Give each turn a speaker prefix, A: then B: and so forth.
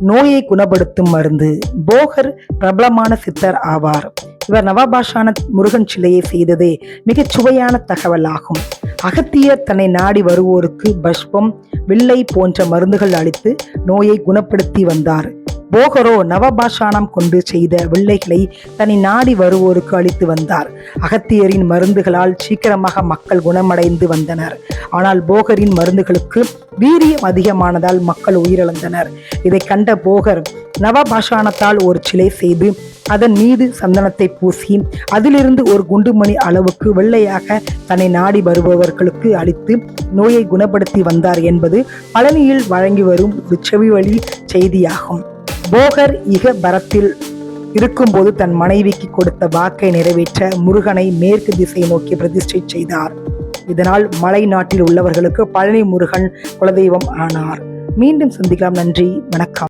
A: நோயை குணப்படுத்தும் மருந்து. போகர் பிரபலமான சித்தர் ஆவார். இவர் நவபாஷான முருகன் சிலையை செய்ததே மிகச் சுவையான தகவல் ஆகும். அகத்தியர் தன்னை நாடி வருவோருக்கு பஷ்பம், வில்லை போன்ற மருந்துகள் அளித்து நோயை குணப்படுத்தி வந்தார். போகரோ நவபாஷானம் கொண்டு செய்த வில்லைகளை தன்னை நாடி வருவோருக்கு அளித்து வந்தார். அகத்தியரின் மருந்துகளால் சீக்கிரமாக மக்கள் குணமடைந்து வந்தனர். ஆனால் போகரின் மருந்துகளுக்கு வீரியம் அதிகமானதால் மக்கள் உயிரிழந்தனர். இதை கண்ட போகர் நவபாஷானத்தால் ஒரு சிலை செய்து அதன் மீது சந்தனத்தை பூசி அதிலிருந்து ஒரு குண்டுமணி அளவுக்கு வெள்ளையாக தன்னை நாடி வருபவர்களுக்கு அளித்து நோயை குணப்படுத்தி வந்தார் என்பது பழனியில் வழங்கி வரும் ஒரு செவிவழி செய்தியாகும். போகர் இகபரத்தில் இருக்கும்போது தன் மனைவிக்கு கொடுத்த வாக்கை நிறைவேற்ற முருகனை மேற்கு திசை நோக்கி பிரதிஷ்டை செய்தார். இதனால் மலை நாட்டில் உள்ளவர்களுக்கு பழனி முருகன் குலதெய்வம் ஆனார். மீண்டும் சந்திக்கலாம். நன்றி, வணக்கம்.